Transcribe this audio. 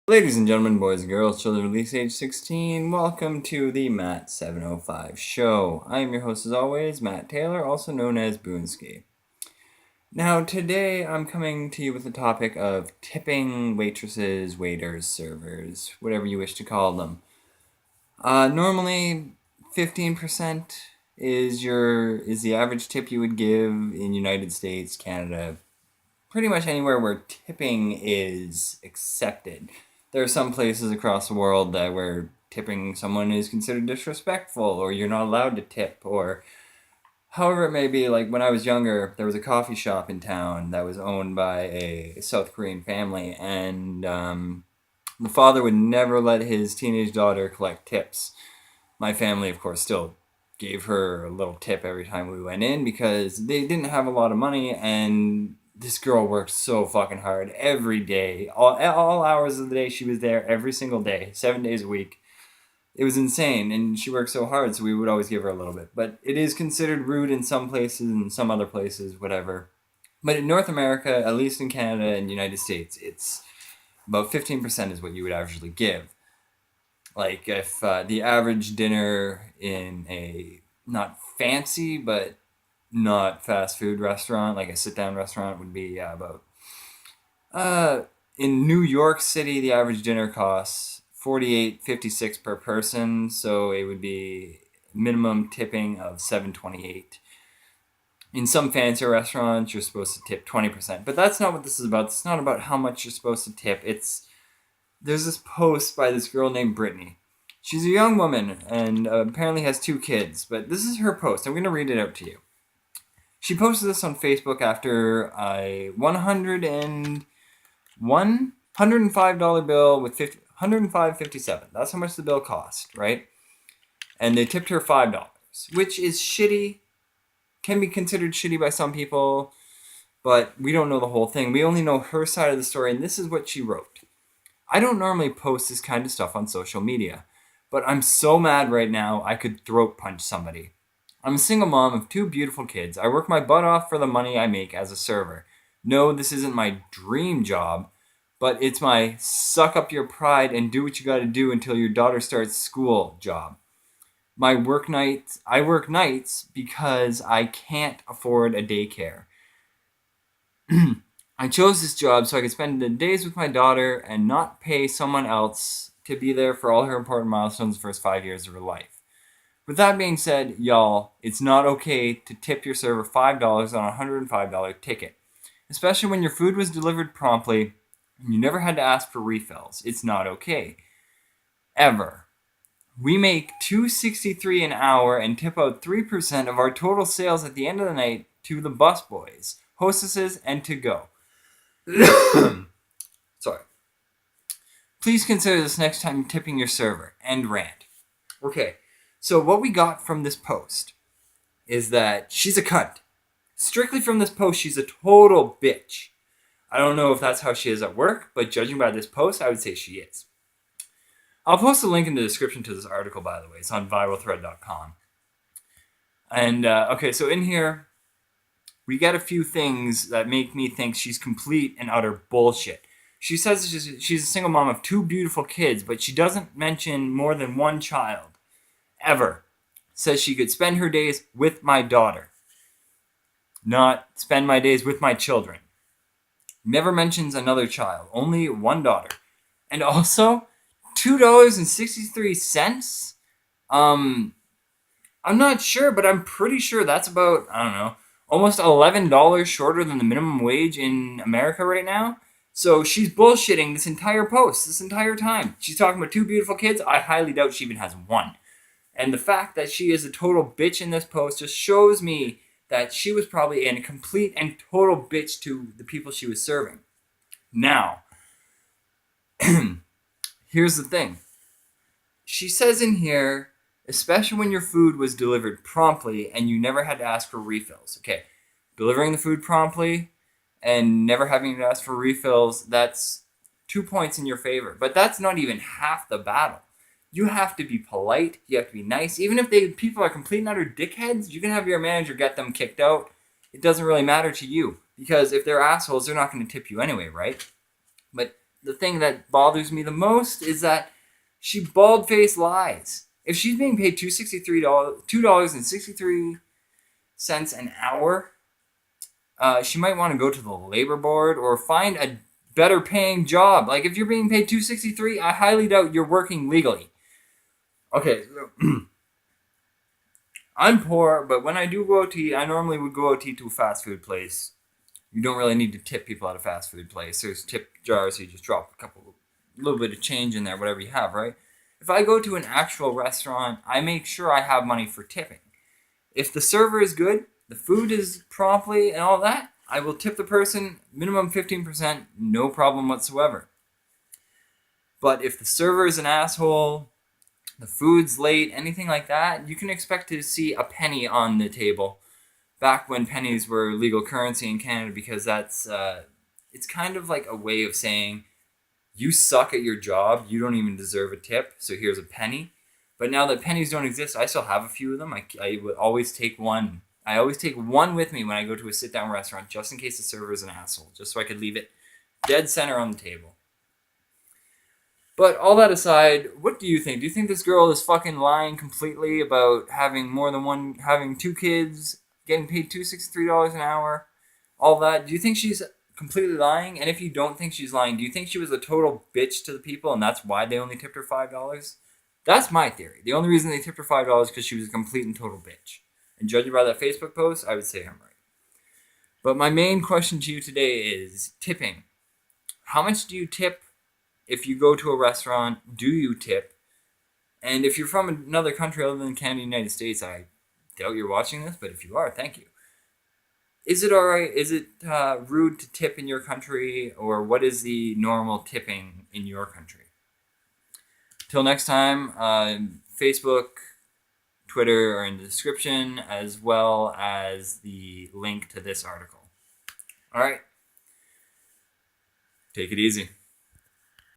Ladies and gentlemen, boys and girls, children at least age 16, welcome to the Matt 705 Show. I am your host as always, Matt Taylor, also known as Boonski. Now, today I'm coming to you with the topic of tipping waitresses, waiters, servers, whatever you wish to call them. Normally, 15% is the average tip you would give in United States, Canada, pretty much anywhere where tipping is accepted. There are some places across the world where tipping someone is considered disrespectful, or you're not allowed to tip, or however it may be. Like when I was younger, there was a coffee shop in town that was owned by a South Korean family, and the father would never let his teenage daughter collect tips. My family, of course, still gave her a little tip every time we went in because they didn't have a lot of money, and this girl worked so fucking hard every day. All hours of the day she was there every single day, 7 days a week. It was insane, and she worked so hard, so we would always give her a little bit. But it is considered rude in some places and some other places, whatever. But in North America, at least in Canada and the United States, it's about 15% is what you would averagely give. Like if the average dinner in a not fancy but not fast food restaurant, like a sit down restaurant, would be about in New York City, the average dinner costs $48.56 per person, so it would be minimum tipping of $7.28. In some fancier restaurants, you're supposed to tip 20%, but that's not what this is about. It's not about how much you're supposed to tip. There's this post by this girl named Brittany. She's a young woman and apparently has 2 kids, but this is her post. I'm going to read it out to you. She posted this on Facebook after a $105 bill with $105.57. That's how much the bill cost, right? And they tipped her $5, which is shitty. Can be considered shitty by some people, but we don't know the whole thing. We only know her side of the story, and this is what she wrote. I don't normally post this kind of stuff on social media, but I'm so mad right now I could throat punch somebody. I'm a single mom of 2 beautiful kids. I work my butt off for the money I make as a server. No, this isn't my dream job, but it's my suck up your pride and do what you gotta do until your daughter starts school job. I work nights because I can't afford a daycare. I chose this job so I could spend the days with my daughter and not pay someone else to be there for all her important milestones the first 5 years of her life. With that being said, y'all, it's not okay to tip your server $5 on a $105 ticket, especially when your food was delivered promptly and you never had to ask for refills. It's not okay. Ever. We make $2.63 an hour and tip out 3% of our total sales at the end of the night to the busboys, hostesses, and to go. Sorry. Please consider this next time tipping your server. End rant. Okay, so what we got from this post is that she's a cunt. Strictly from this post, she's a total bitch. I don't know if that's how she is at work, but judging by this post, I would say she is. I'll post a link in the description to this article, by the way. It's on viralthread.com. And, okay, so in here, we get a few things that make me think she's complete and utter bullshit. She says she's a single mom of 2 beautiful kids, but she doesn't mention more than 1 child. Ever. Says she could spend her days with my daughter. Not spend my days with my children. Never mentions another child. Only 1 daughter. And also, $2.63? I'm not sure, but I'm pretty sure that's about, I don't know, almost $11 shorter than the minimum wage in America right now. So she's bullshitting this entire post, this entire time. She's talking about 2 beautiful kids. I highly doubt she even has 1. And the fact that she is a total bitch in this post just shows me that she was probably a complete and total bitch to the people she was serving. Now, here's the thing. She says in here, especially when your food was delivered promptly and you never had to ask for refills. Okay, delivering the food promptly and never having to ask for refills, that's 2 points in your favor. But that's not even half the battle. You have to be polite. You have to be nice. Even if people are complete and utter dickheads, you can have your manager get them kicked out. It doesn't really matter to you. Because if they're assholes, they're not going to tip you anyway, right? But the thing that bothers me the most is that she bald-faced lies. If she's being paid $2.63 an hour, she might want to go to the labor board or find a better paying job. Like if you're being paid $2.63, I highly doubt you're working legally. Okay, I'm poor, but when I do go out to eat, I normally would go out to eat to a fast food place. You don't really need to tip people at a fast food place. There's tip jars, so you just drop a little bit of change in there, whatever you have, right? If I go to an actual restaurant, I make sure I have money for tipping. If the server is good, the food is promptly and all that, I will tip the person minimum 15%, no problem whatsoever. But if the server is an asshole, the food's late, anything like that, you can expect to see a penny on the table. Back when pennies were legal currency in Canada, because that's it's kind of like a way of saying you suck at your job, you don't even deserve a tip, so here's a penny. But now that pennies don't exist, I still have a few of them. I would always take one. I always take one with me when I go to a sit-down restaurant, just in case the server is an asshole, just so I could leave it dead center on the table. But all that aside, what do you think? Do you think this girl is fucking lying completely about having two kids, getting paid $263 an hour, all that? Do you think she's completely lying? And if you don't think she's lying, do you think she was a total bitch to the people and that's why they only tipped her $5? That's my theory. The only reason they tipped her $5 is because she was a complete and total bitch. And judging by that Facebook post, I would say I'm right. But my main question to you today is tipping. How much do you tip if you go to a restaurant? Do you tip? And if you're from another country other than Canada and the United States, I doubt you're watching this, but if you are, thank you. Is it alright? Is it rude to tip in your country? Or what is the normal tipping in your country? Till next time, Facebook, Twitter are in the description, as well as the link to this article. Alright. Take it easy.